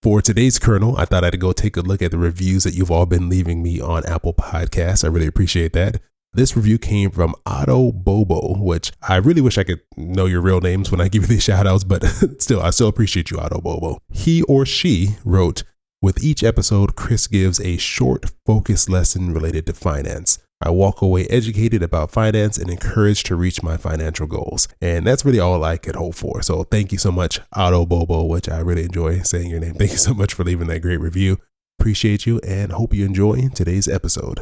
For today's kernel, I thought I'd go take a look at the reviews that you've all been leaving me on Apple Podcasts. I really appreciate that. This review came from Otto Bobo, which I really wish I could know your real names when I give you these shout outs, but I still appreciate you, Otto Bobo. He or she wrote, "With each episode, Chris gives a short, focused lesson related to finance. I walk away educated about finance and encouraged to reach my financial goals." And that's really all I could hope for. So thank you so much, Otto Bobo, which I really enjoy saying your name. Thank you so much for leaving that great review. Appreciate you and hope you enjoy today's episode.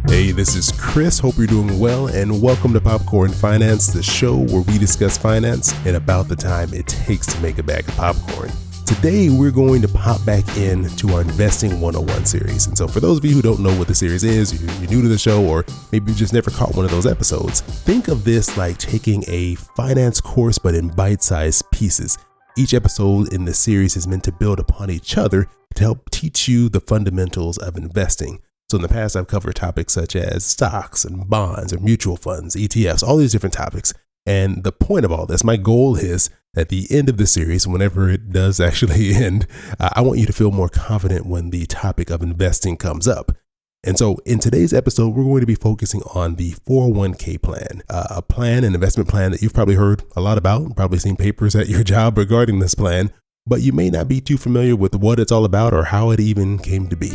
Hey, this is Chris. Hope you're doing well and welcome to Popcorn Finance, the show where we discuss finance in about the time it takes to make a bag of popcorn. Today, we're going to pop back into our Investing 101 series. And so for those of you who don't know what the series is, you're new to the show, or maybe you just never caught one of those episodes, think of this like taking a finance course, but in bite-sized pieces. Each episode in the series is meant to build upon each other to help teach you the fundamentals of investing. So in the past, I've covered topics such as stocks and bonds or mutual funds, ETFs, all these different topics. And the point of all this, my goal is at the end of the series, whenever it does actually end, I want you to feel more confident when the topic of investing comes up. And so in today's episode, we're going to be focusing on the 401k plan, a plan, an investment plan that you've probably heard a lot about, probably seen papers at your job regarding this plan, but you may not be too familiar with what it's all about or how it even came to be.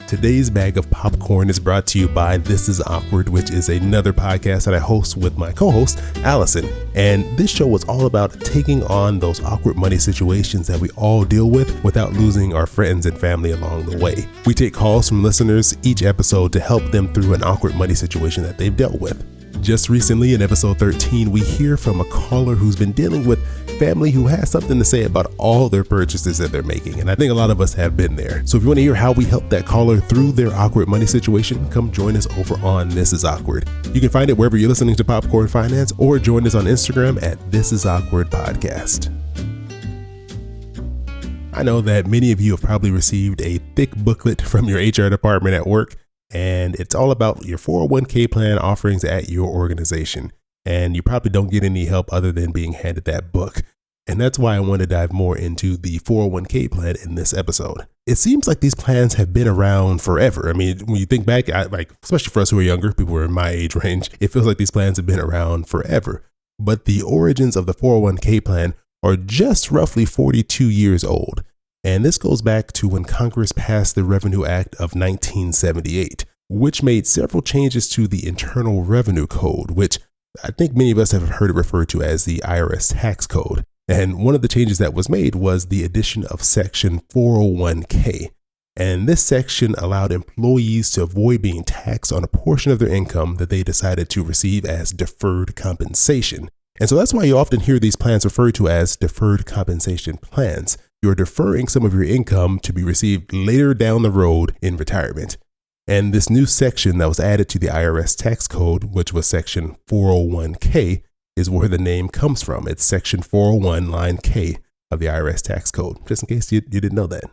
Today's bag of popcorn is brought to you by This Is Awkward, which is another podcast that I host with my co-host, Allison. And this show is all about taking on those awkward money situations that we all deal with without losing our friends and family along the way. We take calls from listeners each episode to help them through an awkward money situation that they've dealt with. Just recently in episode 13, we hear from a caller who's been dealing with family who has something to say about all their purchases that they're making. And I think a lot of us have been there. So if you want to hear how we help that caller through their awkward money situation, come join us over on This Is Awkward. You can find it wherever you're listening to Popcorn Finance or join us on Instagram at This Is Awkward Podcast. I know that many of you have probably received a thick booklet from your HR department at work, and it's all about your 401k plan offerings at your organization. And you probably don't get any help other than being handed that book. And that's why I want to dive more into the 401k plan in this episode. It seems like these plans have been around forever. I mean, when you think back, especially for us who are younger, people who are in my age range, it feels like these plans have been around forever. But the origins of the 401k plan are just roughly 42 years old. And this goes back to when Congress passed the Revenue Act of 1978, which made several changes to the Internal Revenue Code, which I think many of us have heard it referred to as the IRS tax code. And one of the changes that was made was the addition of Section 401k. And this section allowed employees to avoid being taxed on a portion of their income that they decided to receive as deferred compensation. And so that's why you often hear these plans referred to as deferred compensation plans. You're deferring some of your income to be received later down the road in retirement. And this new section that was added to the IRS tax code, which was Section 401k, is where the name comes from. It's Section 401 line K of the IRS tax code, just in case you didn't know that.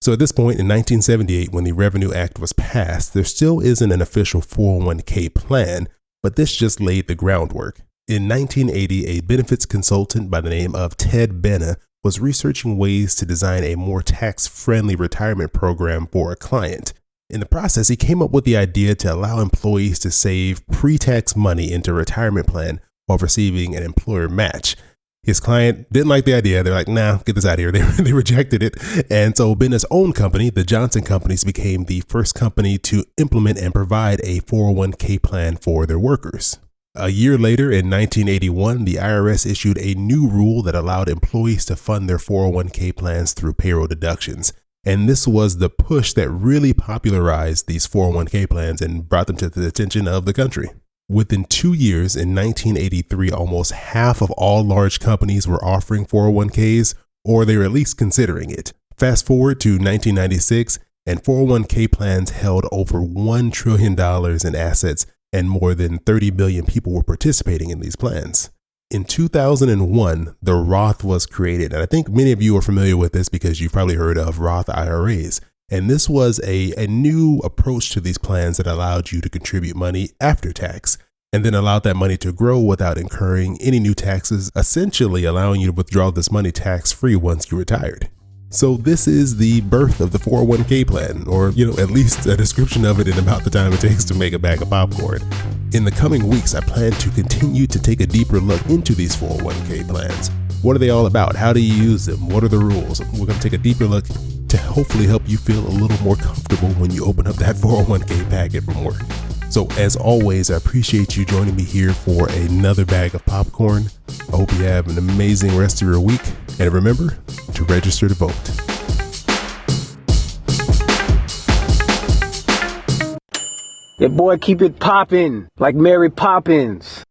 So at this point in 1978, when the Revenue Act was passed, there still isn't an official 401k plan, but this just laid the groundwork. In 1980, a benefits consultant by the name of Ted Benna was researching ways to design a more tax-friendly retirement program for a client. In the process, he came up with the idea to allow employees to save pre-tax money into a retirement plan while receiving an employer match. His client didn't like the idea. They're like, nah, get this out of here. They rejected it. And so Benna's own company, the Johnson Companies, became the first company to implement and provide a 401k plan for their workers. A year later, in 1981, the IRS issued a new rule that allowed employees to fund their 401k plans through payroll deductions. And this was the push that really popularized these 401k plans and brought them to the attention of the country. Within 2 years, in 1983, almost half of all large companies were offering 401ks, or they were at least considering it. Fast forward to 1996, and 401k plans held over $1 trillion in assets, and more than 30 million people were participating in these plans. In 2001, the Roth was created, and I think many of you are familiar with this because you've probably heard of Roth Iras. And this was a new approach to these plans that allowed you to contribute money after tax, and then allowed that money to grow without incurring any new taxes, essentially allowing you to withdraw this money tax-free once you retired. So this is the birth of the 401k plan, or at least a description of it in about the time it takes to make a bag of popcorn. In the coming weeks, I plan to continue to take a deeper look into these 401k plans. What are they all about? How do you use them? What are the rules? We're going to take a deeper look to hopefully help you feel a little more comfortable when you open up that 401k packet from work. So as always, I appreciate you joining me here for another bag of popcorn. I hope you have an amazing rest of your week. And remember to register to vote. Yeah, boy, keep it poppin' like Mary Poppins.